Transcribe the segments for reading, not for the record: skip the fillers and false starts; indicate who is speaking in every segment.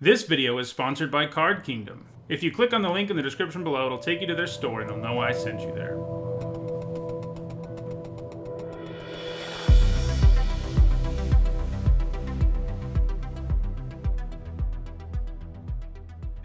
Speaker 1: This video is sponsored by Card Kingdom. If you click on the link in the description below, it'll take you to their store and they'll know I sent you there.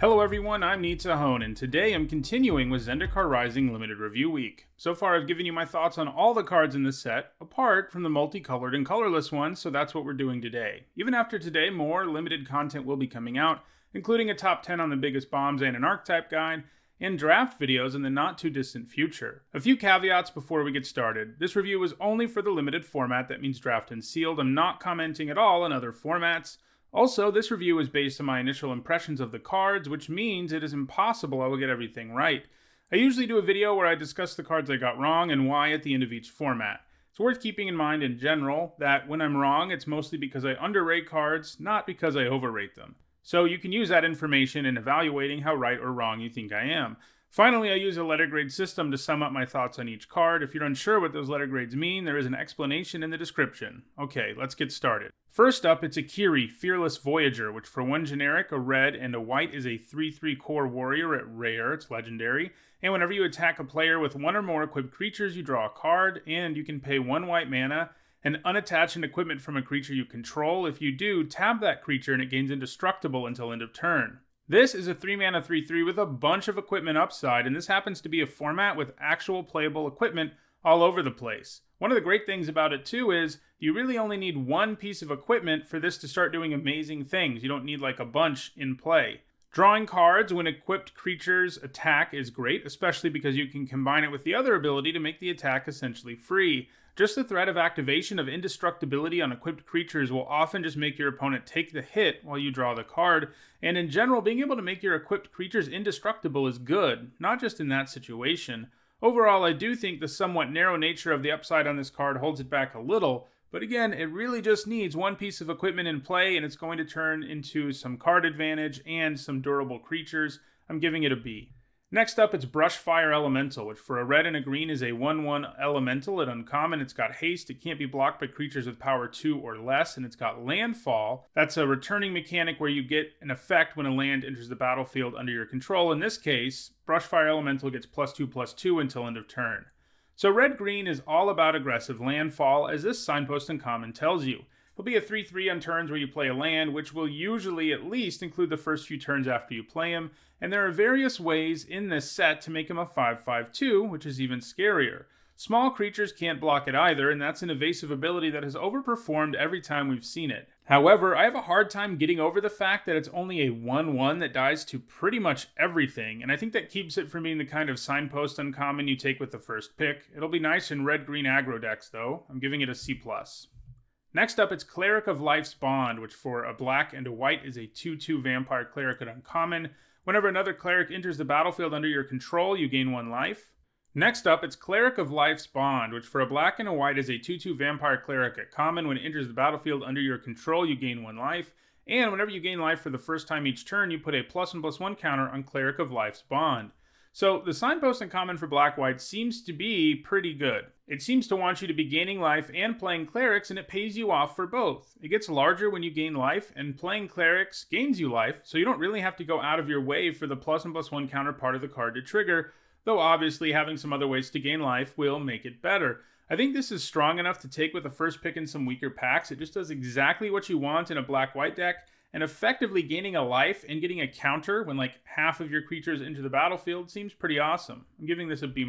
Speaker 1: Hello everyone, I'm Nissa, and today I'm continuing with Zendikar Rising Limited Review Week. So far I've given you my thoughts on all the cards in this set, apart from the multicolored and colorless ones, so that's what we're doing today. Even after today, more limited content will be coming out, including a top 10 on the biggest bombs and an archetype guide, and draft videos in the not too distant future. A few caveats before we get started. This review is only for the limited format, that means draft and sealed. I'm not commenting at all on other formats. Also, this review is based on my initial impressions of the cards, which means it is impossible I will get everything right. I usually do a video where I discuss the cards I got wrong and why at the end of each format. It's worth keeping in mind in general that when I'm wrong, it's mostly because I underrate cards, not because I overrate them. So you can use that information in evaluating how right or wrong you think I am. Finally, I use a letter grade system to sum up my thoughts on each card. If you're unsure what those letter grades mean, there is an explanation in the description. Okay, let's get started. First up, it's a Kiri, Fearless Voyager, which for one generic, a red, and a white is a 3/3 core warrior at rare, it's legendary, and whenever you attack a player with one or more equipped creatures, you draw a card, and you can pay 1 white mana and unattach an equipment from a creature you control. If you do, tap that creature and it gains indestructible until end of turn. This is a 3-mana 3/3 with a bunch of equipment upside, and this happens to be a format with actual playable equipment all over the place. One of the great things about it too is you really only need one piece of equipment for this to start doing amazing things. You don't need like a bunch in play. Drawing cards when equipped creatures attack is great, especially because you can combine it with the other ability to make the attack essentially free. Just the threat of activation of indestructibility on equipped creatures will often just make your opponent take the hit while you draw the card, and in general, being able to make your equipped creatures indestructible is good, not just in that situation. Overall, I do think the somewhat narrow nature of the upside on this card holds it back a little, but again, it really just needs one piece of equipment in play, and it's going to turn into some card advantage and some durable creatures. I'm giving it a B. Next up, it's Brushfire Elemental, which for a red and a green is a 1/1 elemental at uncommon. It's got haste, it can't be blocked by creatures with power 2 or less, and it's got landfall. That's a returning mechanic where you get an effect when a land enters the battlefield under your control. In this case, Brushfire Elemental gets +2/+2 until end of turn. So red-green is all about aggressive landfall, as this signpost uncommon tells you. It'll be a 3/3 on turns where you play a land, which will usually at least include the first few turns after you play him, and there are various ways in this set to make him a 5/5/2, which is even scarier. Small creatures can't block it either, and that's an evasive ability that has overperformed every time we've seen it. However, I have a hard time getting over the fact that it's only a 1/1 that dies to pretty much everything, and I think that keeps it from being the kind of signpost uncommon you take with the first pick. It'll be nice in red-green aggro decks, though. I'm giving it a C+. Next up, it's Cleric of Life's Bond, which for a black and a white is a 2/2 vampire cleric at uncommon. Whenever another cleric enters the battlefield under your control, you gain 1 life. Next up, it's Cleric of Life's Bond, which for a black and a white is a 2/2 vampire cleric at common. When it enters the battlefield under your control, you gain 1 life. And whenever you gain life for the first time each turn, you put a +1/+1 counter on Cleric of Life's Bond. So the signpost uncommon for black-white seems to be pretty good. It seems to want you to be gaining life and playing clerics, and it pays you off for both. It gets larger when you gain life, and playing clerics gains you life, so you don't really have to go out of your way for the +1/+1 counter part of the card to trigger, though obviously having some other ways to gain life will make it better. I think this is strong enough to take with the first pick in some weaker packs. It just does exactly what you want in a black-white deck, and effectively gaining a life and getting a counter when like half of your creatures enter the battlefield seems pretty awesome. I'm giving this a B-.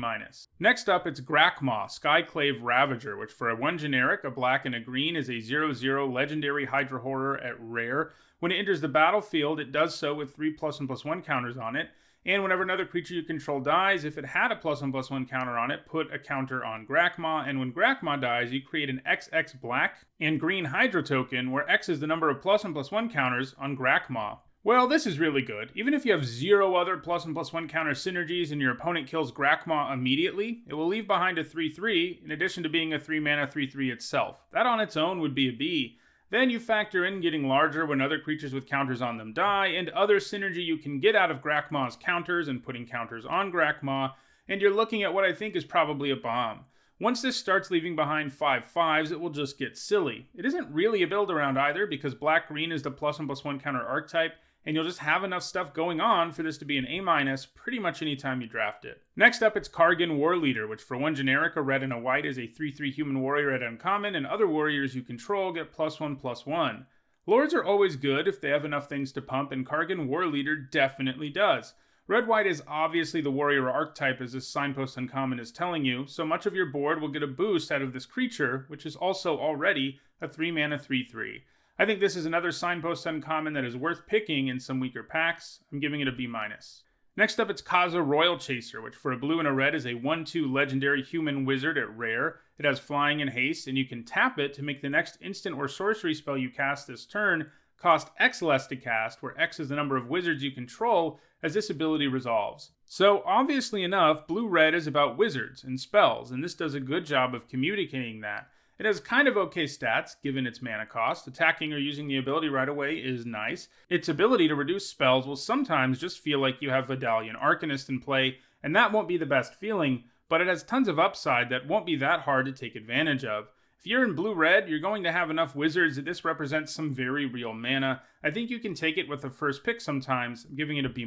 Speaker 1: Next up, it's Grakmaw, Skyclave Ravager, which for a 1 generic, a black and a green is a 0/0 legendary Hydra Horror at rare. When it enters the battlefield, it does so with 3 +1/+1 counters on it. And whenever another creature you control dies, if it had a +1/+1 counter on it, put a counter on Grakmaw, and when Grakmaw dies, you create an XX black and green Hydra token, where X is the number of +1/+1 counters on Grakmaw. Well, this is really good. Even if you have 0 other +1/+1 counter synergies and your opponent kills Grakmaw immediately, it will leave behind a 3/3, in addition to being a 3-mana 3/3 itself. That on its own would be a B. Then you factor in getting larger when other creatures with counters on them die, and other synergy you can get out of Grakmaw's counters and putting counters on Grakmaw, and you're looking at what I think is probably a bomb. Once this starts leaving behind 5/5s, it will just get silly. It isn't really a build around either, because black-green is the +1/+1 counter archetype, and you'll just have enough stuff going on for this to be an A- pretty much anytime you draft it. Next up, it's Cargin Warleader, which for 1 generic, a red and a white, is a 3/3 human warrior at uncommon, and other warriors you control get +1/+1. Lords are always good if they have enough things to pump, and Cargin Warleader definitely does. Red-white is obviously the warrior archetype, as this signpost uncommon is telling you, so much of your board will get a boost out of this creature, which is also already a 3-mana 3/3. I think this is another signpost uncommon that is worth picking in some weaker packs. I'm giving it a B-. Next up, it's Kaza Royal Chaser, which for a blue and a red is a 1/2 legendary human wizard at rare. It has flying and haste, and you can tap it to make the next instant or sorcery spell you cast this turn cost X less to cast, where X is the number of wizards you control as this ability resolves. So obviously enough, blue-red is about wizards and spells, and this does a good job of communicating that. It has kind of okay stats, given its mana cost. Attacking or using the ability right away is nice. Its ability to reduce spells will sometimes just feel like you have Vidalian Arcanist in play, and that won't be the best feeling, but it has tons of upside that won't be that hard to take advantage of. If you're in blue-red, you're going to have enough wizards that this represents some very real mana. I think you can take it with the first pick sometimes. I'm giving it a B-.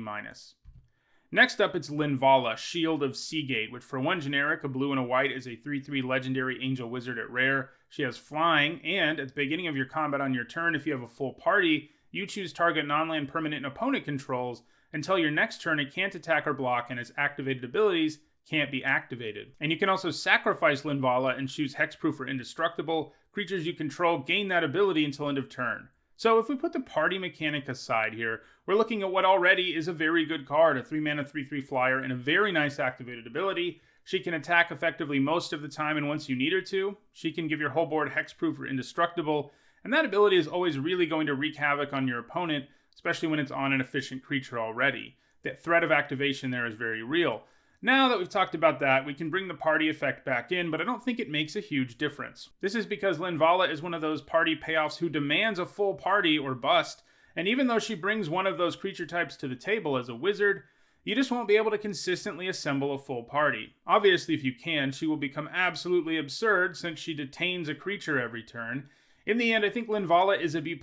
Speaker 1: Next up, it's Linvala, Shield of Seagate, which for 1 generic, a blue and a white, is a 3/3 legendary angel wizard at rare. She has flying, and at the beginning of your combat on your turn, if you have a full party, you choose target non-land permanent an opponent controls. Until your next turn, it can't attack or block, and its activated abilities can't be activated. And you can also sacrifice Linvala and choose hexproof or indestructible. Creatures you control gain that ability until end of turn. So if we put the party mechanic aside here, we're looking at what already is a very good card, a 3-mana 3/3 flyer and a very nice activated ability. She can attack effectively most of the time, and once you need her to, she can give your whole board hexproof or indestructible, and that ability is always really going to wreak havoc on your opponent, especially when it's on an efficient creature already. The threat of activation there is very real. Now that we've talked about that, we can bring the party effect back in, but I don't think it makes a huge difference. This is because Linvala is one of those party payoffs who demands a full party or bust, and even though she brings one of those creature types to the table as a wizard, you just won't be able to consistently assemble a full party. Obviously, if you can, she will become absolutely absurd since she detains a creature every turn. In the end, I think Linvala is a B+,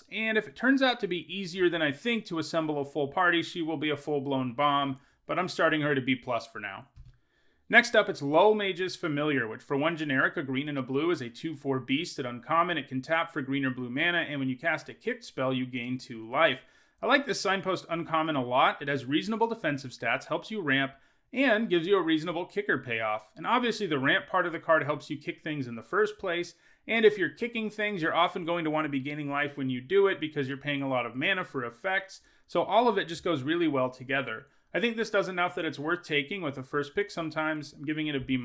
Speaker 1: and if it turns out to be easier than I think to assemble a full party, she will be a full-blown bomb, but I'm starting her to B+ for now. Next up, it's Lull Mage's Familiar, which for 1 generic, a green and a blue, is a 2/4 beast at uncommon. It can tap for green or blue mana, and when you cast a kicked spell, you gain 2 life. I like this signpost uncommon a lot. It has reasonable defensive stats, helps you ramp, and gives you a reasonable kicker payoff. And obviously the ramp part of the card helps you kick things in the first place, and if you're kicking things, you're often going to want to be gaining life when you do it because you're paying a lot of mana for effects, so all of it just goes really well together. I think this does enough that it's worth taking with a first pick sometimes. I'm giving it a B-.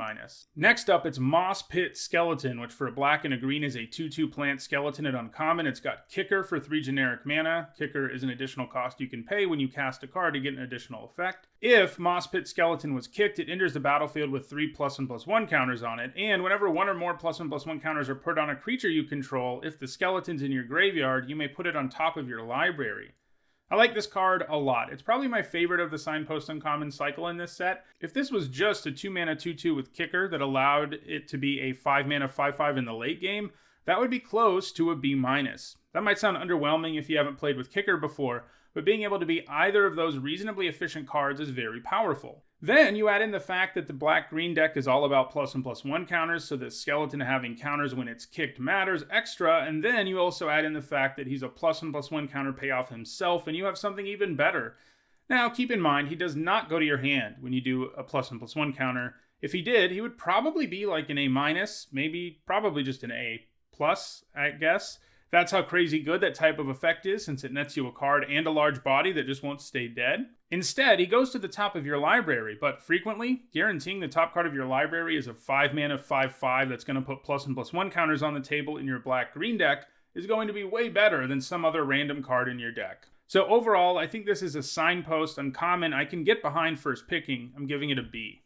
Speaker 1: Next up, it's Moss Pit Skeleton, which for a black and a green is a 2/2 plant skeleton at uncommon. It's got Kicker for 3 generic mana. Kicker is an additional cost you can pay when you cast a card to get an additional effect. If Moss Pit Skeleton was kicked, it enters the battlefield with 3 +1/+1 counters on it, and whenever 1 or more +1/+1 counters are put on a creature you control, if the skeleton's in your graveyard, you may put it on top of your library. I like this card a lot. It's probably my favorite of the signpost uncommon cycle in this set. If this was just a 2-mana 2/2 with Kicker that allowed it to be a 5-mana 5/5 in the late game, that would be close to a B-. That might sound underwhelming if you haven't played with Kicker before, but being able to be either of those reasonably efficient cards is very powerful. Then you add in the fact that the black-green deck is all about +1/+1 counters, so the skeleton having counters when it's kicked matters extra, and then you also add in the fact that he's a +1/+1 counter payoff himself, and you have something even better. Now, keep in mind, he does not go to your hand when you do a +1/+1 counter. If he did, he would probably be like an A-, maybe probably just an A+, I guess. That's how crazy good that type of effect is, since it nets you a card and a large body that just won't stay dead. Instead, he goes to the top of your library, but frequently, guaranteeing the top card of your library is a 5-mana 5/5 that's going to put +1/+1 counters on the table in your black-green deck is going to be way better than some other random card in your deck. So overall, I think this is a signpost uncommon I can get behind first picking. I'm giving it a B.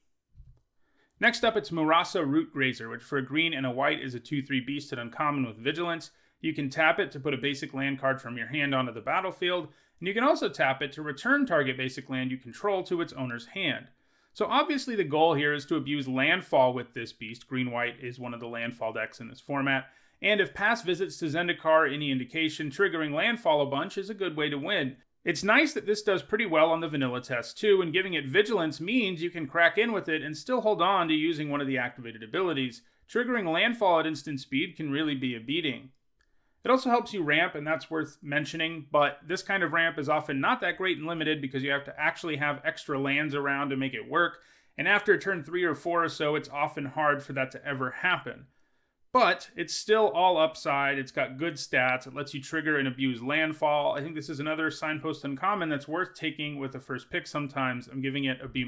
Speaker 1: Next up, it's Murasa Rootgrazer, which for a green and a white is a 2/3 beast at uncommon with vigilance. You can tap it to put a basic land card from your hand onto the battlefield, and you can also tap it to return target basic land you control to its owner's hand. So obviously the goal here is to abuse landfall with this beast. Green-white is one of the landfall decks in this format, and if past visits to Zendikar are any indication, triggering landfall a bunch is a good way to win. It's nice that this does pretty well on the vanilla test too, and giving it vigilance means you can crack in with it and still hold on to using one of the activated abilities. Triggering landfall at instant speed can really be a beating. It also helps you ramp, and that's worth mentioning, but this kind of ramp is often not that great in limited because you have to actually have extra lands around to make it work, and after turn 3 or 4 or so, it's often hard for that to ever happen. But it's still all upside, it's got good stats, it lets you trigger and abuse landfall. I think this is another signpost uncommon that's worth taking with the first pick sometimes. I'm giving it a B-.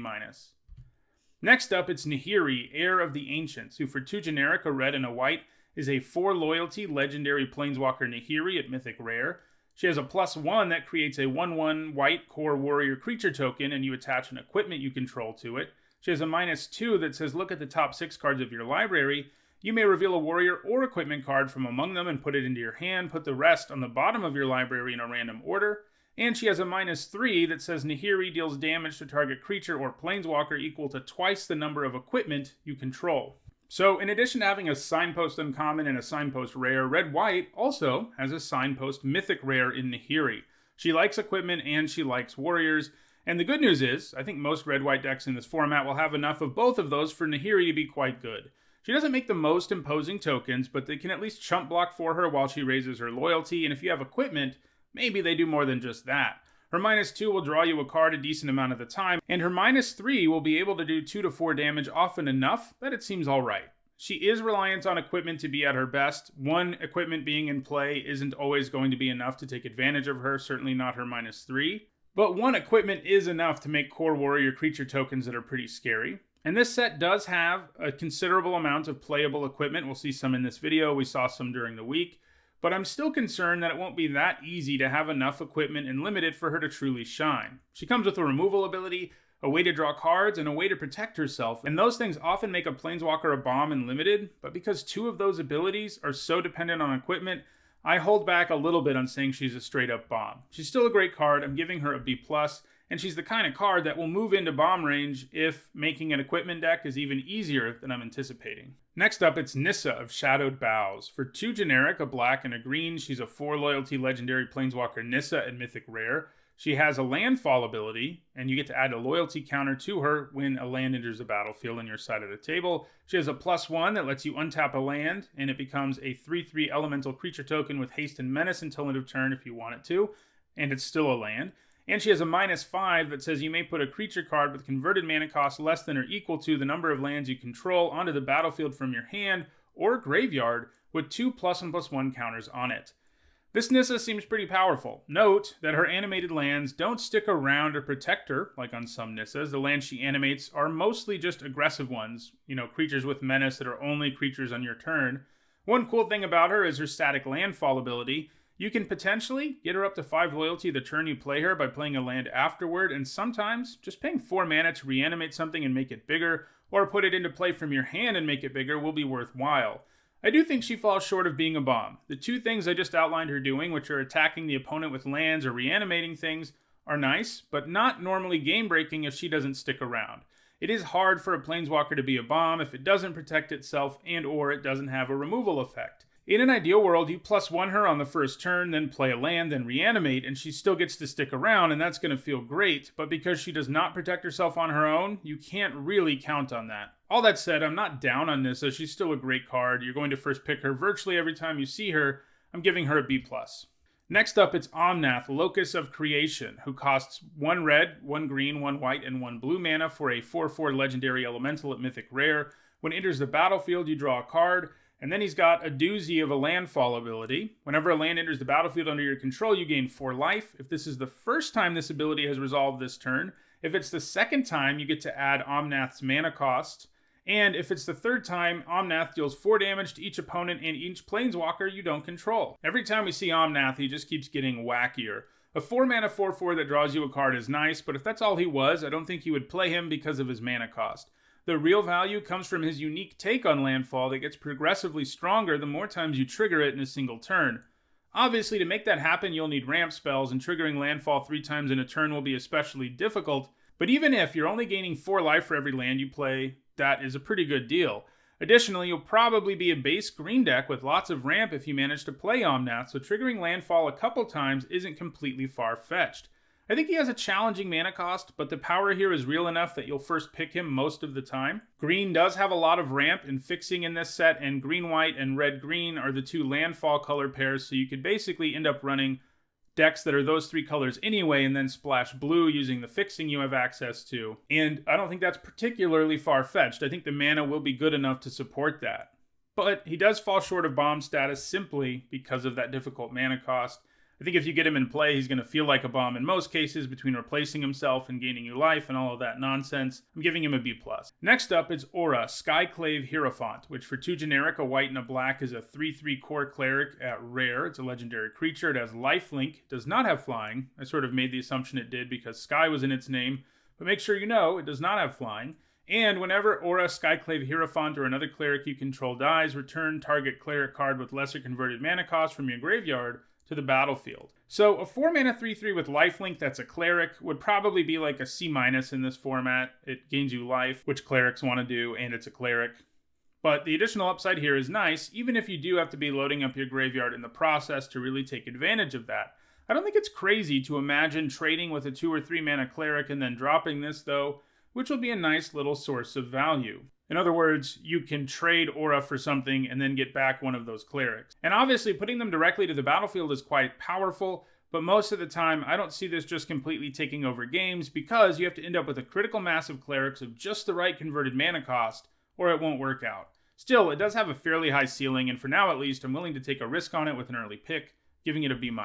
Speaker 1: Next up, it's Nihiri, Heir of the Ancients, who for 2 generic, a red and a white, is a 4 loyalty legendary planeswalker Nihiri at Mythic Rare. She has a +1 that creates a 1/1 white core warrior creature token, and you attach an equipment you control to it. She has a -2 that says look at the top 6 cards of your library. You may reveal a warrior or equipment card from among them and put it into your hand. Put the rest on the bottom of your library in a random order. And she has a -3 that says Nihiri deals damage to target creature or planeswalker equal to twice the number of equipment you control. So in addition to having a signpost uncommon and a signpost rare, Red-White also has a signpost mythic rare in Nihiri. She likes equipment and she likes warriors. And the good news is, I think most Red-White decks in this format will have enough of both of those for Nihiri to be quite good. She doesn't make the most imposing tokens, but they can at least chump block for her while she raises her loyalty, and if you have equipment, maybe they do more than just that. Her -2 will draw you a card a decent amount of the time, and her -3 will be able to do 2 to 4 damage often enough that it seems alright. She is reliant on equipment to be at her best. 1 equipment being in play isn't always going to be enough to take advantage of her, certainly not her -3. But 1 equipment is enough to make core warrior creature tokens that are pretty scary. And this set does have a considerable amount of playable equipment. We'll see some in this video, we saw some during the week. But I'm still concerned that it won't be that easy to have enough equipment and limited for her to truly shine. She comes with a removal ability, a way to draw cards, and a way to protect herself, and those things often make a planeswalker a bomb in limited, but because 2 of those abilities are so dependent on equipment, I hold back a little bit on saying she's a straight up bomb. She's still a great card, I'm giving her a B+, and she's the kind of card that will move into bomb range if making an equipment deck is even easier than I'm anticipating. Next up, it's Nissa of Shadowed Boughs. For 2 generic, a black and a green, she's a 4 loyalty legendary planeswalker Nissa at Mythic Rare. She has a landfall ability, and you get to add a loyalty counter to her when a land enters the battlefield on your side of the table. She has a +1 that lets you untap a land, and it becomes a 3/3 elemental creature token with haste and menace until end of turn if you want it to, and it's still a land. And she has a -5 that says you may put a creature card with converted mana cost less than or equal to the number of lands you control onto the battlefield from your hand or graveyard with 2 +1/+1 counters on it. This Nissa seems pretty powerful. Note that her animated lands don't stick around to protect her, like on some Nissas. The lands she animates are mostly just aggressive ones, creatures with menace that are only creatures on your turn. One cool thing about her is her static landfall ability. You can potentially get her up to 5 loyalty the turn you play her by playing a land afterward, and sometimes just paying 4 mana to reanimate something and make it bigger, or put it into play from your hand and make it bigger will be worthwhile. I do think she falls short of being a bomb. The 2 things I just outlined her doing, which are attacking the opponent with lands or reanimating things, are nice, but not normally game-breaking if she doesn't stick around. It is hard for a planeswalker to be a bomb if it doesn't protect itself and or it doesn't have a removal effect. In an ideal world, you +1 her on the first turn, then play a land, then reanimate, and she still gets to stick around, and that's going to feel great, but because she does not protect herself on her own, you can't really count on that. All that said, I'm not down on Nissa, she's still a great card. You're going to first pick her virtually every time you see her. I'm giving her a B+. Next up, it's Omnath, Locus of Creation, who costs 1 red, 1 green, 1 white, and 1 blue mana for a 4/4 legendary elemental at Mythic Rare. When it enters the battlefield, you draw a card, and then he's got a doozy of a landfall ability. Whenever a land enters the battlefield under your control, you gain 4 life. If this is the first time this ability has resolved this turn, if it's the second time, you get to add Omnath's mana cost. And if it's the third time, Omnath deals 4 damage to each opponent and each planeswalker you don't control. Every time we see Omnath, he just keeps getting wackier. A 4 mana 4/4 that draws you a card is nice, but if that's all he was, I don't think you would play him because of his mana cost. The real value comes from his unique take on landfall that gets progressively stronger the more times you trigger it in a single turn. Obviously, to make that happen, you'll need ramp spells, and triggering landfall 3 times in a turn will be especially difficult, but even if you're only gaining 4 life for every land you play, that is a pretty good deal. Additionally, you'll probably be a base green deck with lots of ramp if you manage to play Omnath, so triggering landfall a couple times isn't completely far-fetched. I think he has a challenging mana cost, but the power here is real enough that you'll first pick him most of the time. Green does have a lot of ramp and fixing in this set, and green-white and red-green are the two landfall color pairs, so you could basically end up running decks that are those three colors anyway, and then splash blue using the fixing you have access to. And I don't think that's particularly far-fetched. I think the mana will be good enough to support that. But he does fall short of bomb status simply because of that difficult mana cost. I think if you get him in play, he's going to feel like a bomb in most cases between replacing himself and gaining you life and all of that nonsense. I'm giving him a B+. Next up, it's Aura, Skyclave Hierophant, which for 2 generic, a white and a black, is a 3/3 core cleric at rare. It's a legendary creature. It has lifelink, does not have flying. I sort of made the assumption it did because Sky was in its name, but make sure you know it does not have flying. And whenever Aura, Skyclave Hierophant, or another cleric you control dies, return target cleric card with lesser converted mana cost from your graveyard to the battlefield. So a 4-mana 3/3 with lifelink that's a cleric would probably be like a C- in this format. It gains you life, which clerics want to do, and it's a cleric. But the additional upside here is nice, even if you do have to be loading up your graveyard in the process to really take advantage of that. I don't think it's crazy to imagine trading with a 2 or 3 mana cleric and then dropping this though, which will be a nice little source of value. In other words, you can trade Aura for something and then get back one of those clerics. And obviously, putting them directly to the battlefield is quite powerful, but most of the time, I don't see this just completely taking over games because you have to end up with a critical mass of clerics of just the right converted mana cost, or it won't work out. Still, it does have a fairly high ceiling, and for now at least, I'm willing to take a risk on it with an early pick, giving it a B-.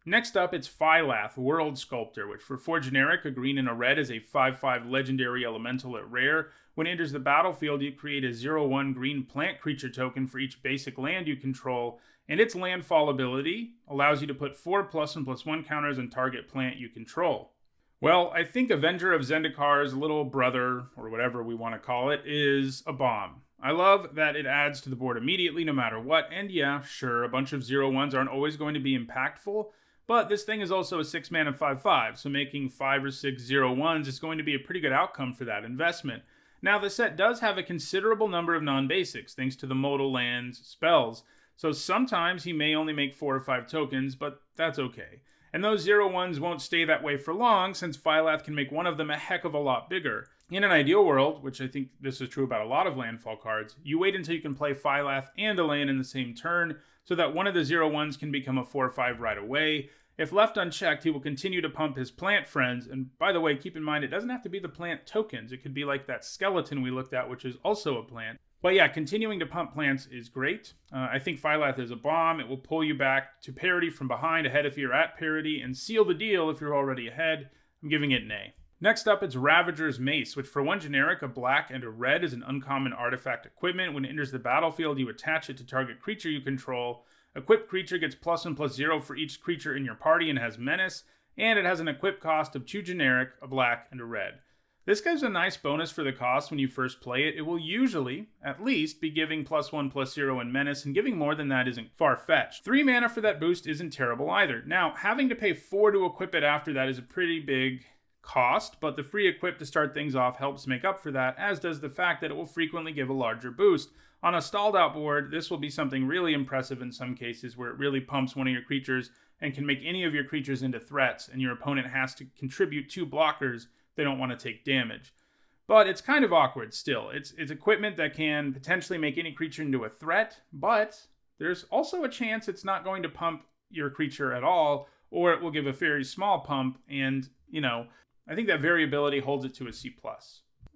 Speaker 1: Next up, it's Phylath, World Sculptor, which for 4 generic, a green and a red, is a 5/5 legendary elemental at rare. When it enters the battlefield, you create a 0/1 green plant creature token for each basic land you control, and its landfall ability allows you to put 4 +1/+1 counters on target plant you control. Well, I think Avenger of Zendikar's little brother, or whatever we want to call it, is a bomb. I love that it adds to the board immediately no matter what, and yeah, sure, a bunch of 0/1s aren't always going to be impactful, but this thing is also a 6-mana 5/5, so making 5 or 6 0/1s is going to be a pretty good outcome for that investment. Now, the set does have a considerable number of non-basics, thanks to the modal lands spells, so sometimes he may only make 4 or 5 tokens, but that's okay. And those 0/1s won't stay that way for long, since Phylath can make one of them a heck of a lot bigger. In an ideal world, which I think this is true about a lot of landfall cards, you wait until you can play Phylath and a land in the same turn, so that one of the 0/1s can become a 4/5 right away. If left unchecked, he will continue to pump his plant friends, and by the way, keep in mind, it doesn't have to be the plant tokens. It could be like that skeleton we looked at, which is also a plant. But yeah, continuing to pump plants is great. I think Phylath is a bomb. It will pull you back to parity from behind, ahead if you're at parity, and seal the deal if you're already ahead. I'm giving it an A. Next up, it's Ravager's Mace, which for 1 generic, a black and a red, is an uncommon artifact equipment. When it enters the battlefield, you attach it to target creature you control. Equipped creature gets +1/+0 for each creature in your party and has menace, and it has an equip cost of 2 generic, a black, and a red. This gives a nice bonus for the cost when you first play it. It will usually, at least, be giving +1/+0 in menace, and giving more than that isn't far-fetched. 3 mana for that boost isn't terrible either. Now, having to pay 4 to equip it after that is a pretty big cost, but the free equip to start things off helps make up for that, as does the fact that it will frequently give a larger boost. On a stalled out board, this will be something really impressive in some cases, where it really pumps one of your creatures and can make any of your creatures into threats, and your opponent has to contribute 2 blockers they don't want to take damage. But it's kind of awkward still. It's equipment that can potentially make any creature into a threat, but there's also a chance it's not going to pump your creature at all, or it will give a very small pump, and, I think that variability holds it to a C+.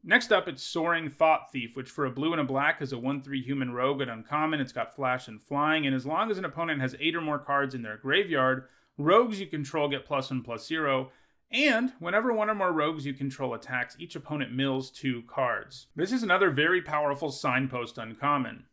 Speaker 1: Next up, it's Soaring Thought Thief, which for a blue and a black is a 1/3 human rogue at uncommon. It's got flash and flying, and as long as an opponent has 8 or more cards in their graveyard, rogues you control get +1/+0, and whenever one or more rogues you control attacks, each opponent mills 2 cards. This is another very powerful signpost uncommon.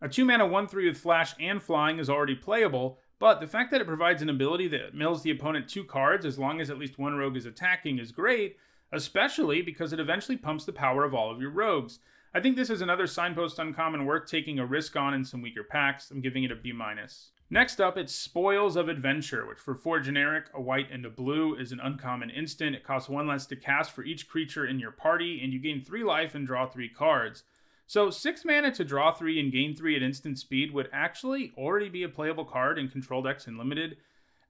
Speaker 1: A 2-mana 1/3 with flash and flying is already playable, but the fact that it provides an ability that mills the opponent 2 cards as long as at least one rogue is attacking is great, especially because it eventually pumps the power of all of your rogues. I think this is another signpost uncommon worth taking a risk on in some weaker packs. I'm giving it a B-. Next up, it's Spoils of Adventure, which for 4 generic, a white and a blue, is an uncommon instant. It costs 1 less to cast for each creature in your party, and you gain 3 life and draw 3 cards. So 6 mana to draw 3 and gain 3 at instant speed would actually already be a playable card in control decks and limited.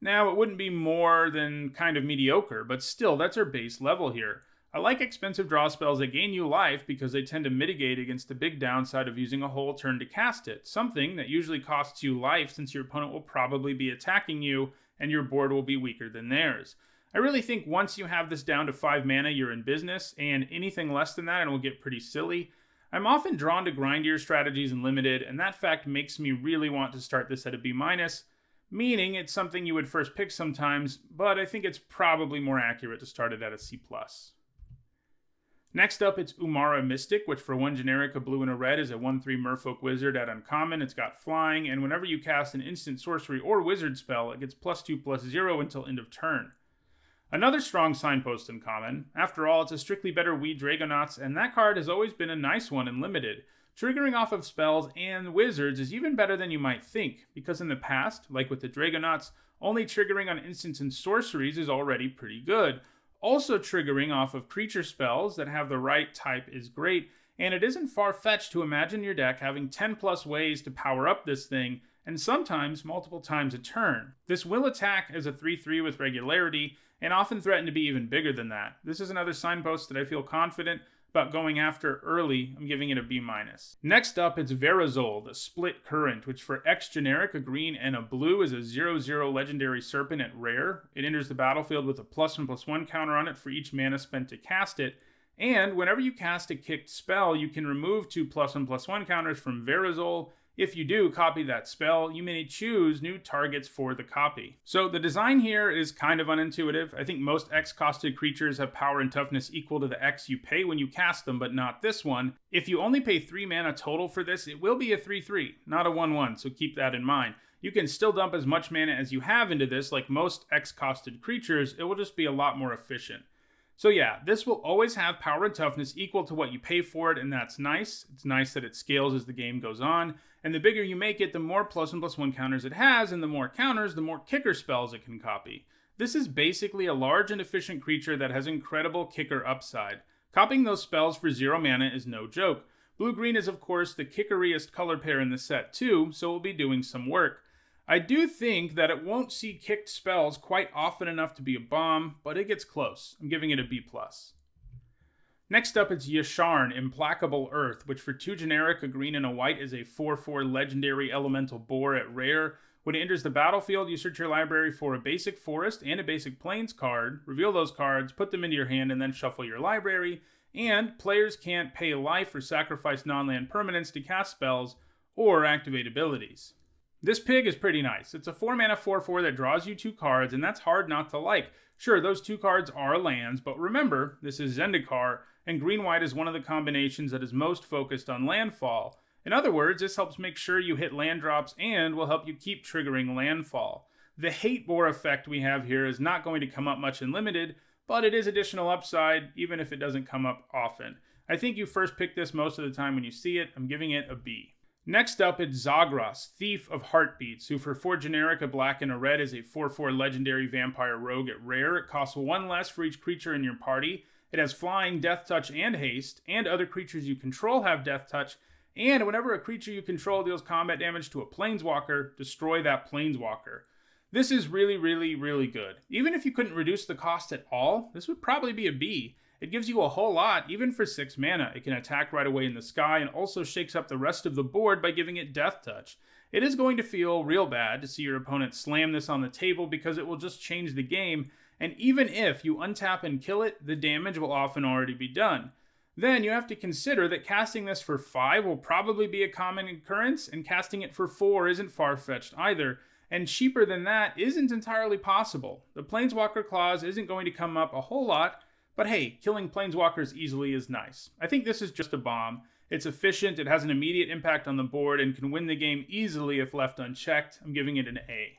Speaker 1: Now, it wouldn't be more than kind of mediocre, but still, that's our base level here. I like expensive draw spells that gain you life because they tend to mitigate against the big downside of using a whole turn to cast it, something that usually costs you life since your opponent will probably be attacking you and your board will be weaker than theirs. I really think once you have this down to 5 mana, you're in business, and anything less than that, it will get pretty silly. I'm often drawn to grindier strategies in Limited, and that fact makes me really want to start this at a B-, meaning it's something you would first pick sometimes, but I think it's probably more accurate to start it at a C+. Next up, it's Umara Mystic, which for 1 generic, a blue and a red, is a 1/3 Merfolk Wizard at uncommon. It's got flying, and whenever you cast an instant sorcery or wizard spell, it gets +2/+0 until end of turn. Another strong signpost in common. After all, it's a strictly better Wee Dragonauts, and that card has always been a nice one in Limited. Triggering off of spells and wizards is even better than you might think, because in the past, like with the Dragonauts, only triggering on instants and sorceries is already pretty good. Also, triggering off of creature spells that have the right type is great, and it isn't far-fetched to imagine your deck having 10+ ways to power up this thing, and sometimes multiple times a turn. This will attack as a 3/3 with regularity, and often threaten to be even bigger than that. This is another signpost that I feel confident about going after early. I'm giving it a B-. Next up, it's Verazol, the Split Current, which for X generic, a green and a blue, is a 0/0 legendary serpent at rare. It enters the battlefield with a +1/+1 counter on it for each mana spent to cast it, and whenever you cast a kicked spell, you can remove 2 +1/+1 counters from Verazol. If you do copy that spell, you may choose new targets for the copy. So the design here is kind of unintuitive. I think most X-costed creatures have power and toughness equal to the X you pay when you cast them, but not this one. If you only pay 3 mana total for this, it will be a 3/3, not a 1/1, so keep that in mind. You can still dump as much mana as you have into this, like most X-costed creatures, it will just be a lot more efficient. So yeah, this will always have power and toughness equal to what you pay for it, and that's nice. It's nice that it scales as the game goes on, and the bigger you make it, the more +1/+1 counters it has, and the more counters, the more kicker spells it can copy. This is basically a large and efficient creature that has incredible kicker upside. Copying those spells for 0 mana is no joke. Blue-green is of course the kickeriest color pair in the set too, so we'll be doing some work. I do think that it won't see kicked spells quite often enough to be a bomb, but it gets close. I'm giving it a B+. Next up, it's Yasharn, Implacable Earth, which for 2 generic, a green and a white, is a 4/4 legendary elemental boar at rare. When it enters the battlefield, you search your library for a basic forest and a basic plains card, reveal those cards, put them into your hand, and then shuffle your library. And players can't pay life or sacrifice non-land permanents to cast spells or activate abilities. This pig is pretty nice. It's a 4 mana 4/4 that draws you 2 cards, and that's hard not to like. Sure, those 2 cards are lands, but remember, this is Zendikar, and green-white is one of the combinations that is most focused on landfall. In other words, this helps make sure you hit land drops and will help you keep triggering landfall. The hate boar effect we have here is not going to come up much in Limited, but it is additional upside, even if it doesn't come up often. I think you first pick this most of the time when you see it. I'm giving it a B. Next up, it's Zagras, Thief of Heartbeats, who for 4 generic, a black and a red, is a 4/4 legendary vampire rogue at rare. It costs 1 less for each creature in your party. It has flying, death touch, and haste, and other creatures you control have death touch, and whenever a creature you control deals combat damage to a planeswalker, destroy that planeswalker. This is really, really, really good. Even if you couldn't reduce the cost at all, this would probably be a B. It gives you a whole lot, even for 6 mana. It can attack right away in the sky and also shakes up the rest of the board by giving it death touch. It is going to feel real bad to see your opponent slam this on the table because it will just change the game, and even if you untap and kill it, the damage will often already be done. Then you have to consider that casting this for 5 will probably be a common occurrence, and casting it for 4 isn't far-fetched either, and cheaper than that isn't entirely possible. The Planeswalker clause isn't going to come up a whole lot, but hey, killing planeswalkers easily is nice. I think this is just a bomb. It's efficient, it has an immediate impact on the board, and can win the game easily if left unchecked. I'm giving it an A.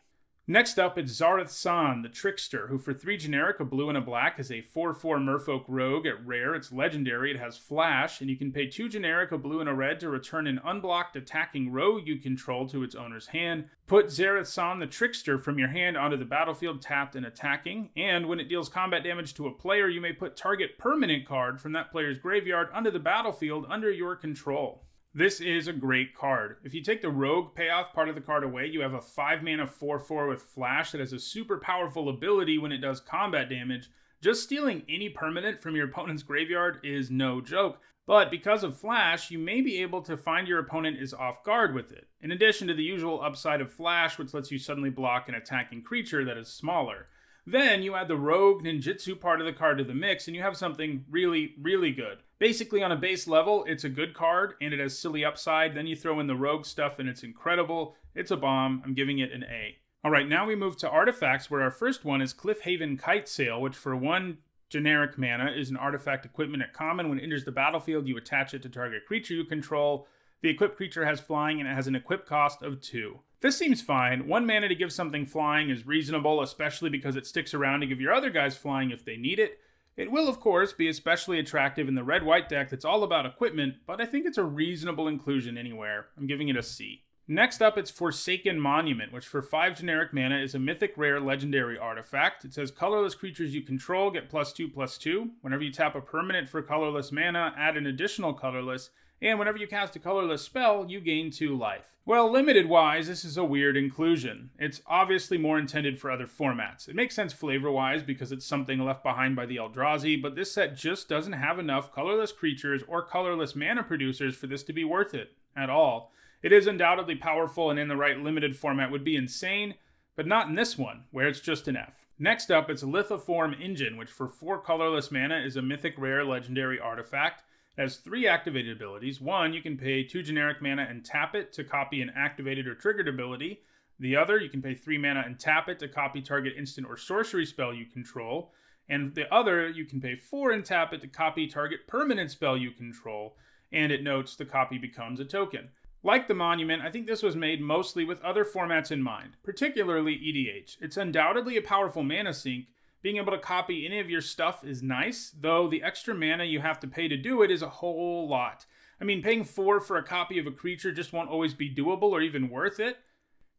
Speaker 1: Next up, it's Zarath Son the Trickster, who for 3 generic, a blue and a black, is a 4/4 Merfolk Rogue at rare. It's legendary, it has flash, and you can pay 2 generic, a blue and a red, to return an unblocked attacking rogue you control to its owner's hand. Put Zarath Son the Trickster from your hand onto the battlefield tapped and attacking, and when it deals combat damage to a player, you may put target permanent card from that player's graveyard onto the battlefield under your control. This is a great card. If you take the Rogue payoff part of the card away, you have a 5 mana 4/4 with Flash that has a super powerful ability when it does combat damage. Just stealing any permanent from your opponent's graveyard is no joke, but because of Flash, you may be able to find your opponent is off guard with it, in addition to the usual upside of Flash, which lets you suddenly block an attacking creature that is smaller. Then you add the Rogue Ninjutsu part of the card to the mix, and you have something really, really good. Basically, on a base level, it's a good card, and it has silly upside. Then you throw in the Rogue stuff, and it's incredible. It's a bomb. I'm giving it an A. Alright, now we move to artifacts, where our first one is Cliffhaven Kite Sail, which for 1 generic mana is an artifact equipment at common. When it enters the battlefield, you attach it to target creature you control. The equipped creature has flying, and it has an equip cost of 2. This seems fine. 1 mana to give something flying is reasonable, especially because it sticks around to give your other guys flying if they need it. It will, of course, be especially attractive in the red-white deck that's all about equipment, but I think it's a reasonable inclusion anywhere. I'm giving it a C. Next up, it's Forsaken Monument, which for 5 generic mana is a mythic rare legendary artifact. It says colorless creatures you control get +2/+2. Whenever you tap a permanent for colorless mana, add an additional colorless, and whenever you cast a colorless spell, you gain 2 life. Well, limited-wise, this is a weird inclusion. It's obviously more intended for other formats. It makes sense flavor-wise because it's something left behind by the Eldrazi, but this set just doesn't have enough colorless creatures or colorless mana producers for this to be worth it at all. It is undoubtedly powerful and in the right limited format would be insane, but not in this one, where it's just an F. Next up, it's Lithiform Engine, which for 4 colorless mana is a mythic rare legendary artifact. It has 3 activated abilities. 1, you can pay 2 generic mana and tap it to copy an activated or triggered ability. The other, you can pay 3 mana and tap it to copy target instant or sorcery spell you control. And the other, you can pay 4 and tap it to copy target permanent spell you control. And it notes the copy becomes a token. Like the Monument, I think this was made mostly with other formats in mind, particularly EDH. It's undoubtedly a powerful mana sink. Being able to copy any of your stuff is nice, though the extra mana you have to pay to do it is a whole lot. I mean, paying 4 for a copy of a creature just won't always be doable or even worth it.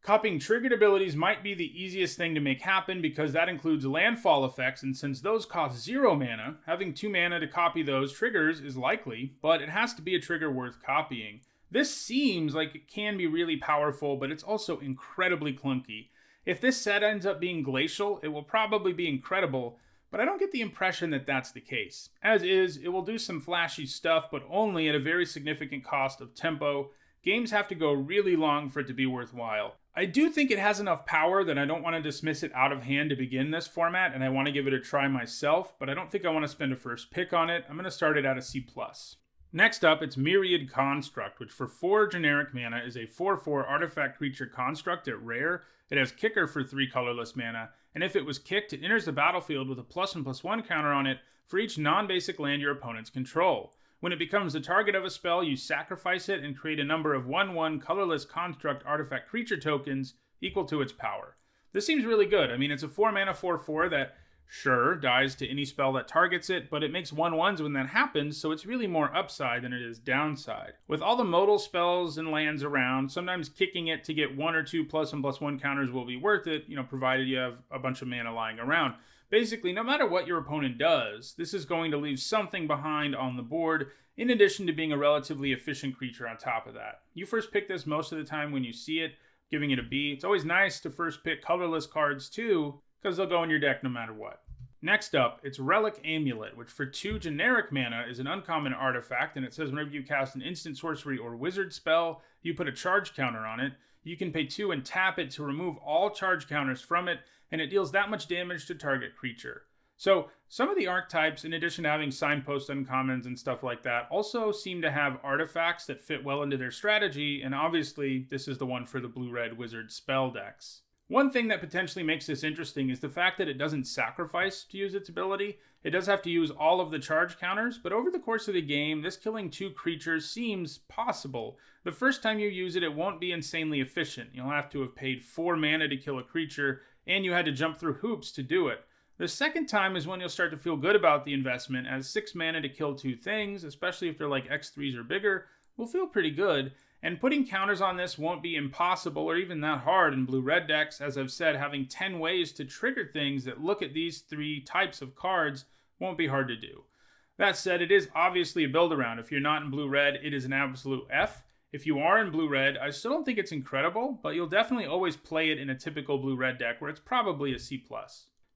Speaker 1: Copying triggered abilities might be the easiest thing to make happen because that includes landfall effects, and since those cost 0 mana, having 2 mana to copy those triggers is likely, but it has to be a trigger worth copying. This seems like it can be really powerful, but it's also incredibly clunky. If this set ends up being glacial, it will probably be incredible, but I don't get the impression that that's the case. As is, it will do some flashy stuff, but only at a very significant cost of tempo. Games have to go really long for it to be worthwhile. I do think it has enough power that I don't want to dismiss it out of hand to begin this format, and I want to give it a try myself, but I don't think I want to spend a first pick on it. I'm going to start it at a C+. Next up, it's Myriad Construct, which for 4 generic mana is a 4/4 artifact creature construct at rare. It has kicker for 3 colorless mana, and if it was kicked, it enters the battlefield with a +1/+1 counter on it for each non-basic land your opponents control. When it becomes the target of a spell, you sacrifice it and create a number of 1/1 colorless construct artifact creature tokens equal to its power. This seems really good. I mean, it's a 4 mana 4/4 that sure dies to any spell that targets it, but it makes 1/1s when that happens, so it's really more upside than it is downside. With all the modal spells and lands around, sometimes kicking it to get 1 or 2 +1/+1 counters will be worth it, provided you have a bunch of mana lying around. Basically, no matter what your opponent does, this is going to leave something behind on the board, in addition to being a relatively efficient creature on top of that. You first pick this most of the time when you see it, giving it a B. It's always nice to first pick colorless cards too, because they'll go in your deck no matter what. Next up, it's Relic Amulet, which for 2 generic mana is an uncommon artifact, and it says whenever you cast an instant sorcery or wizard spell, you put a charge counter on it. You can pay 2 and tap it to remove all charge counters from it, and it deals that much damage to target creature. So, some of the archetypes, in addition to having signpost uncommons and stuff like that, also seem to have artifacts that fit well into their strategy, and obviously, this is the one for the blue-red wizard spell decks. One thing that potentially makes this interesting is the fact that it doesn't sacrifice to use its ability. It does have to use all of the charge counters, but over the course of the game, this killing 2 creatures seems possible. The first time you use it, it won't be insanely efficient. You'll have to have paid 4 mana to kill a creature, and you had to jump through hoops to do it. The second time is when you'll start to feel good about the investment, as 6 mana to kill 2 things, especially if they're like X3s or bigger, will feel pretty good. And putting counters on this won't be impossible or even that hard in blue-red decks. As I've said, having 10 ways to trigger things that look at these 3 types of cards won't be hard to do. That said, it is obviously a build-around. If you're not in blue-red, it is an absolute F. If you are in blue-red, I still don't think it's incredible, but you'll definitely always play it in a typical blue-red deck where it's probably a C+.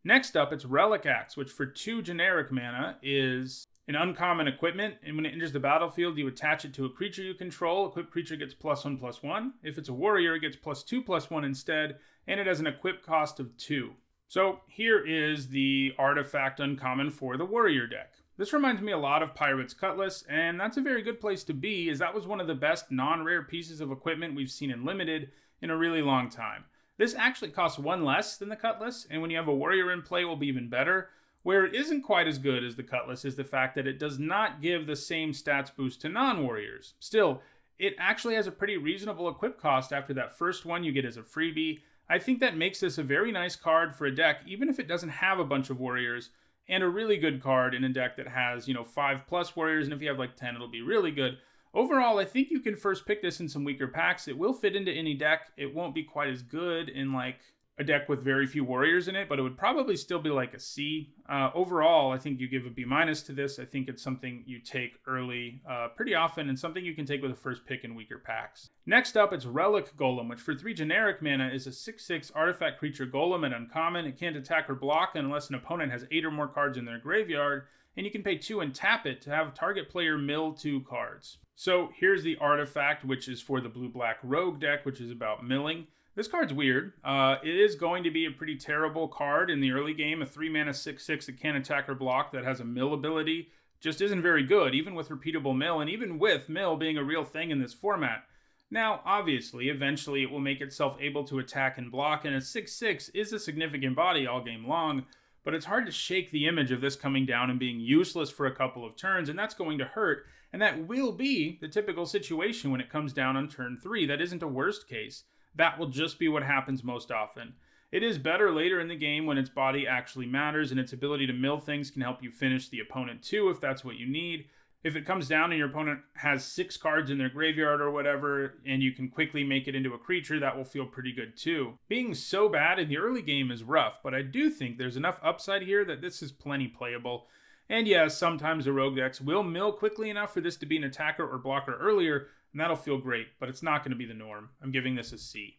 Speaker 1: Next up, it's Relic Axe, which for 2 generic mana is an uncommon equipment, and when it enters the battlefield, you attach it to a creature you control. Equipped creature gets +1/+1. If it's a warrior, it gets +2/+1 instead, and it has an equip cost of 2. So here is the artifact uncommon for the warrior deck. This reminds me a lot of Pirate's Cutlass, and that's a very good place to be, as that was one of the best non-rare pieces of equipment we've seen in Limited in a really long time. This actually costs 1 less than the Cutlass, and when you have a warrior in play, it will be even better. Where it isn't quite as good as the Cutlass is the fact that it does not give the same stats boost to non-warriors. Still, it actually has a pretty reasonable equip cost after that first one you get as a freebie. I think that makes this a very nice card for a deck, even if it doesn't have a bunch of warriors, and a really good card in a deck that has, 5+ warriors, and if you have like 10, it'll be really good. Overall, I think you can first pick this in some weaker packs. It will fit into any deck. It won't be quite as good in like a deck with very few warriors in it, but it would probably still be like a C. Overall, I think you give a B- to this. I think it's something you take early pretty often, and something you can take with a first pick in weaker packs. Next up, it's Relic Golem, which for 3 generic mana is a 6/6 artifact creature golem and uncommon. It can't attack or block unless an opponent has 8 or more cards in their graveyard, and you can pay 2 and tap it to have target player mill 2 cards. So here's the artifact, which is for the blue-black rogue deck, which is about milling. This card's weird. It is going to be a pretty terrible card in the early game. A 3-mana 6/6 that can't attack or block that has a mill ability just isn't very good, even with repeatable mill, and even with mill being a real thing in this format. Now, obviously, eventually it will make itself able to attack and block, and a 6/6 is a significant body all game long, but it's hard to shake the image of this coming down and being useless for a couple of turns, and that's going to hurt, and that will be the typical situation when it comes down on turn 3. That isn't a worst case. That will just be what happens most often. It is better later in the game when its body actually matters, and its ability to mill things can help you finish the opponent too if that's what you need. If it comes down and your opponent has 6 cards in their graveyard or whatever, and you can quickly make it into a creature, that will feel pretty good too. Being so bad in the early game is rough, but I do think there's enough upside here that this is plenty playable. And yes, sometimes the rogue decks will mill quickly enough for this to be an attacker or blocker earlier, and that'll feel great, but it's not going to be the norm. I'm giving this a C.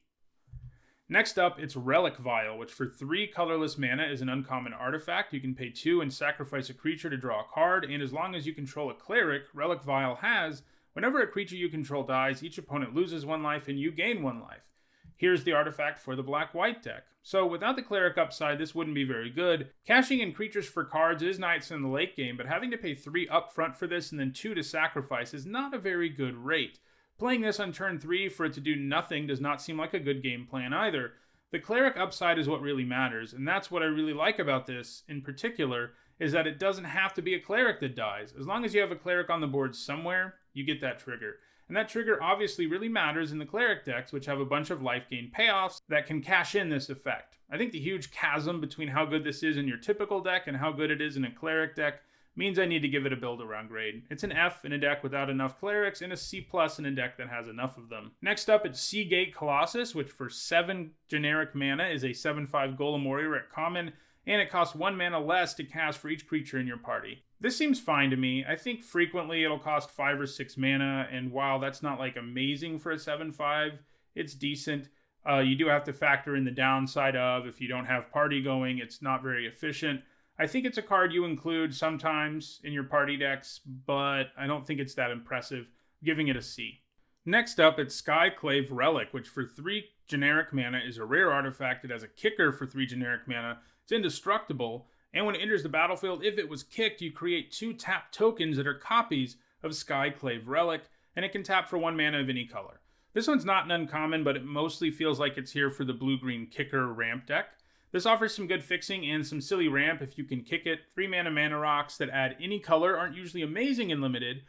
Speaker 1: Next up, it's Relic Vial, which for 3 colorless mana is an uncommon artifact. You can pay 2 and sacrifice a creature to draw a card, and as long as you control a Cleric, Relic Vial has, whenever a creature you control dies, each opponent loses 1 life and you gain 1 life. Here's the artifact for the black-white deck. So without the Cleric upside, this wouldn't be very good. Cashing in creatures for cards is nice in the late game, but having to pay 3 up front for this and then 2 to sacrifice is not a very good rate. Playing this on turn 3 for it to do nothing does not seem like a good game plan either. The Cleric upside is what really matters, and that's what I really like about this in particular, is that it doesn't have to be a Cleric that dies. As long as you have a Cleric on the board somewhere, you get that trigger. And that trigger obviously really matters in the Cleric decks, which have a bunch of life gain payoffs that can cash in this effect. I think the huge chasm between how good this is in your typical deck and how good it is in a Cleric deck means I need to give it a build-around grade. It's an F in a deck without enough Clerics, and a C+ in a deck that has enough of them. Next up, it's Seagate Colossus, which for 7 generic mana is a 7/5 Golem Warrior at common, and it costs 1 mana less to cast for each creature in your party. This seems fine to me. I think frequently it'll cost 5 or 6 mana, and while that's not like amazing for a 7/5, it's decent. You do have to factor in the downside of if you don't have party going, it's not very efficient. I think it's a card you include sometimes in your party decks, but I don't think it's that impressive, giving it a C. Next up, it's Skyclave Relic, which for 3 generic mana is a rare artifact. It has a kicker for 3 generic mana. It's indestructible, and when it enters the battlefield, if it was kicked, you create 2 tap tokens that are copies of Skyclave Relic, and it can tap for 1 mana of any color. This one's not an uncommon, but it mostly feels like it's here for the blue-green kicker ramp deck. This offers some good fixing and some silly ramp if you can kick it. 3 mana rocks that add any color aren't usually amazing in Limited,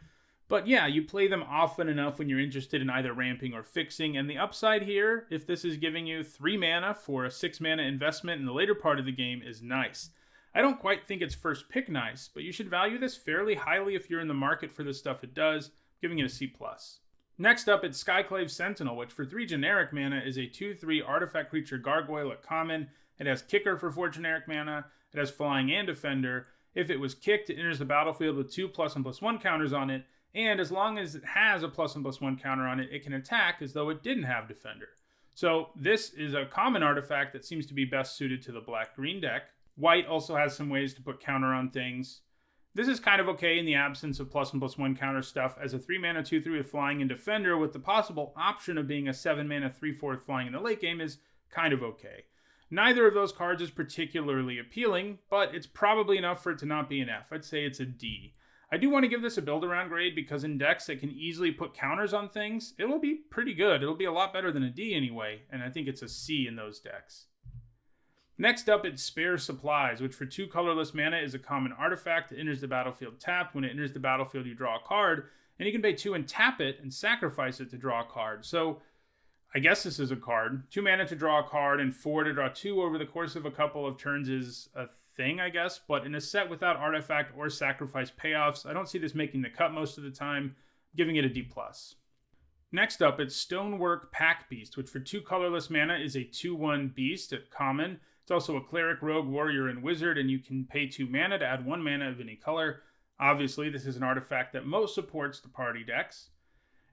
Speaker 1: but yeah, you play them often enough when you're interested in either ramping or fixing, and the upside here, if this is giving you 3 mana for a 6 mana investment in the later part of the game, is nice. I don't quite think it's first pick nice, but you should value this fairly highly if you're in the market for the stuff it does, giving it a C+. Next up, it's Skyclave Sentinel, which for 3 generic mana is a 2/3 artifact creature gargoyle at common. It has kicker for 4 generic mana, it has flying and defender, If it was kicked, it enters the battlefield with 2 +1/+1 counters on it, and as long as it has a +1/+1 counter on it, it can attack as though it didn't have Defender. So this is a common artifact that seems to be best suited to the black-green deck. White also has some ways to put counter on things. This is kind of okay in the absence of +1/+1 counter stuff as a 3-mana 2/3 with flying and Defender with the possible option of being a 7-mana 3/4 flying in the late game is kind of okay. Neither of those cards is particularly appealing, but it's probably enough for it to not be an F. I'd say it's a D. I do want to give this a build-around grade because in decks that can easily put counters on things, it'll be pretty good. It'll be a lot better than a D anyway, and I think it's a C in those decks. Next up, it's Spare Supplies, which for 2 colorless mana is a common artifact that enters the battlefield tapped. When it enters the battlefield, you draw a card, and you can pay 2 and tap it and sacrifice it to draw a card. So I guess this is a card. 2 mana to draw a card and 4 to draw 2 over the course of a couple of turns is a thing, I guess. But in a set without artifact or sacrifice payoffs, I don't see this making the cut most of the time, giving it a D+. Next up, it's Stonework Pack Beast, which for 2 colorless mana is a 2/1 beast at common. It's also a Cleric, Rogue, Warrior, and Wizard, and you can pay 2 mana to add 1 mana of any color. Obviously, this is an artifact that most supports the party decks.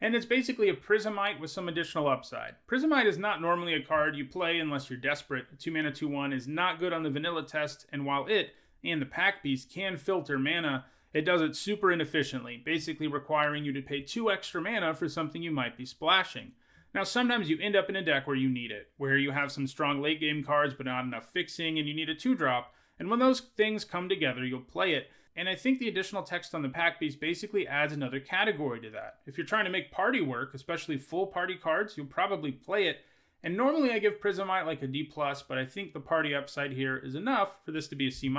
Speaker 1: And it's basically a Prismite with some additional upside. Prismite is not normally a card you play unless you're desperate. A 2 mana 2/1 is not good on the vanilla test, and while it and the Pack Beast can filter mana, it does it super inefficiently, basically requiring you to pay 2 extra mana for something you might be splashing. Now, sometimes you end up in a deck where you need it, where you have some strong late game cards but not enough fixing, and you need a 2-drop, and when those things come together, you'll play it. And I think the additional text on the Pack Beast basically adds another category to that. If you're trying to make party work, especially full party cards, you'll probably play it. And normally I give Prismite like a D+, but I think the party upside here is enough for this to be a C-.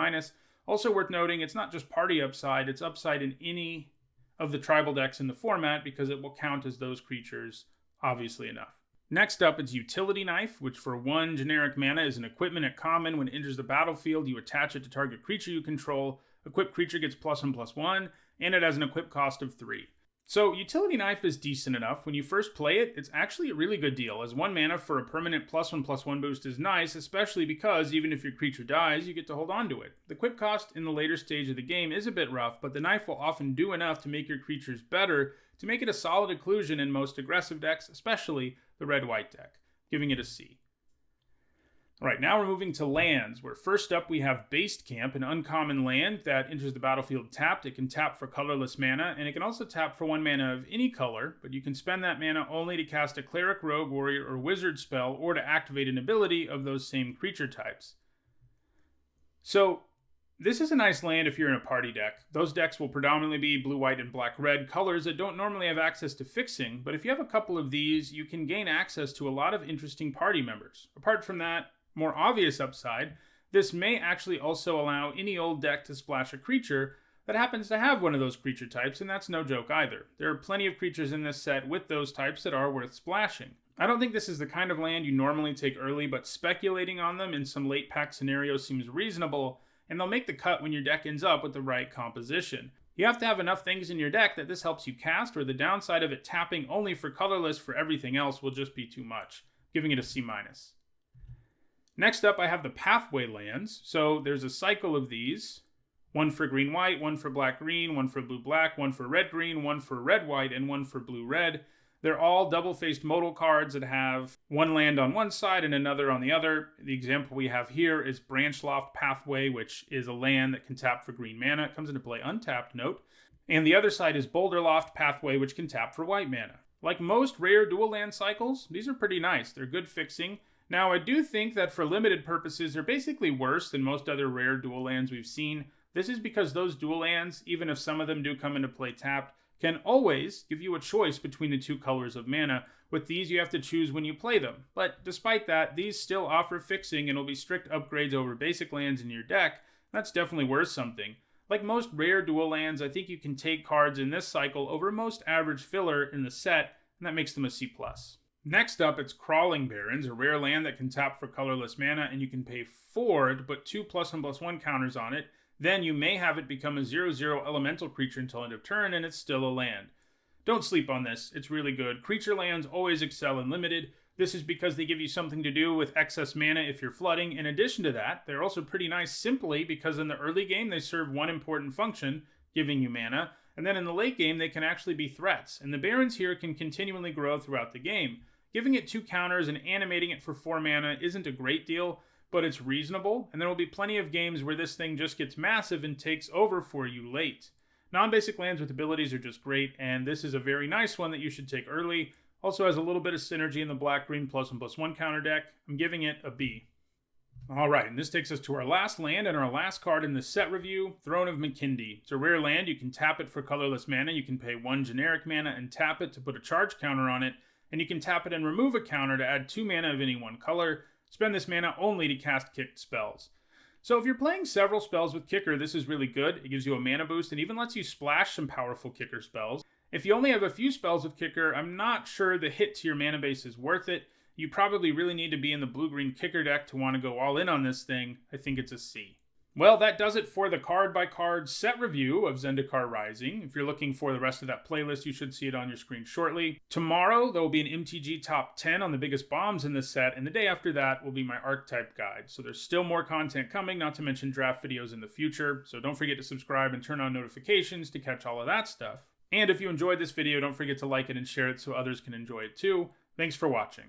Speaker 1: Also worth noting, it's not just party upside, it's upside in any of the tribal decks in the format because it will count as those creatures, obviously enough. Next up, it's Utility Knife, which for 1 generic mana is an equipment at common. When it enters the battlefield, you attach it to target creature you control. Equipped creature gets +1/+1, and it has an equip cost of 3. So Utility Knife is decent enough. When you first play it, it's actually a really good deal, as 1 mana for a permanent +1/+1 boost is nice, especially because even if your creature dies, you get to hold on to it. The equip cost in the later stage of the game is a bit rough, but the knife will often do enough to make your creatures better to make it a solid inclusion in most aggressive decks, especially the red-white deck, giving it a C. Alright, now we're moving to lands, where first up we have Based Camp, an uncommon land that enters the battlefield tapped. It can tap for colorless mana, and it can also tap for 1 mana of any color, but you can spend that mana only to cast a Cleric, Rogue, Warrior, or Wizard spell, or to activate an ability of those same creature types. So, this is a nice land if you're in a party deck. Those decks will predominantly be blue, white, and black-red colors that don't normally have access to fixing, but if you have a couple of these, you can gain access to a lot of interesting party members. Apart from that, more obvious upside, this may actually also allow any old deck to splash a creature that happens to have one of those creature types, and that's no joke either. There are plenty of creatures in this set with those types that are worth splashing. I don't think this is the kind of land you normally take early, but speculating on them in some late pack scenarios seems reasonable, and they'll make the cut when your deck ends up with the right composition. You have to have enough things in your deck that this helps you cast, or the downside of it tapping only for colorless for everything else will just be too much, giving it a C-. Next up, I have the Pathway lands. So there's a cycle of these. 1 for green-white, 1 for black-green, 1 for blue-black, 1 for red-green, 1 for red-white, and 1 for blue-red. They're all double-faced modal cards that have 1 land on one side and another on the other. The example we have here is Branchloft Pathway, which is a land that can tap for green mana. It comes into play untapped, note. And the other side is Boulderloft Pathway, which can tap for white mana. Like most rare dual land cycles, these are pretty nice. They're good fixing. Now, I do think that for limited purposes, they're basically worse than most other rare dual lands we've seen. This is because those dual lands, even if some of them do come into play tapped, can always give you a choice between the 2 colors of mana. With these, you have to choose when you play them. But despite that, these still offer fixing and will be strict upgrades over basic lands in your deck. That's definitely worth something. Like most rare dual lands, I think you can take cards in this cycle over most average filler in the set, and that makes them a C+. Next up, it's Crawling Barrens, a rare land that can tap for colorless mana, and you can pay 4 to put 2 +1/+1 counters on it. Then you may have it become a 0/0 elemental creature until end of turn, and it's still a land. Don't sleep on this, it's really good. Creature lands always excel in limited, This is because they give you something to do with excess mana if you're flooding. In addition to that, they're also pretty nice simply because in the early game they serve one important function, giving you mana, and then in the late game they can actually be threats, and the Barons here can continually grow throughout the game. Giving it 2 counters and animating it for 4 mana isn't a great deal, but it's reasonable, and there will be plenty of games where this thing just gets massive and takes over for you late. Non-basic lands with abilities are just great, and this is a very nice one that you should take early. Also has a little bit of synergy in the black-green +1/+1 counter deck. I'm giving it a B. Alright, and this takes us to our last land and our last card in this set review, Throne of Makindi. It's a rare land. You can tap it for colorless mana. You can pay 1 generic mana and tap it to put a charge counter on it, and you can tap it and remove a counter to add 2 mana of any one color. Spend this mana only to cast kicked spells. So if you're playing several spells with Kicker, this is really good. It gives you a mana boost and even lets you splash some powerful Kicker spells. If you only have a few spells with Kicker, I'm not sure the hit to your mana base is worth it. You probably really need to be in the blue-green Kicker deck to want to go all in on this thing. I think it's a C. Well, that does it for the card-by-card set review of Zendikar Rising. If you're looking for the rest of that playlist, you should see it on your screen shortly. Tomorrow, there will be an MTG Top 10 on the biggest bombs in this set, and the day after that will be my Archetype Guide. So there's still more content coming, not to mention draft videos in the future. So don't forget to subscribe and turn on notifications to catch all of that stuff. And if you enjoyed this video, don't forget to like it and share it so others can enjoy it too. Thanks for watching.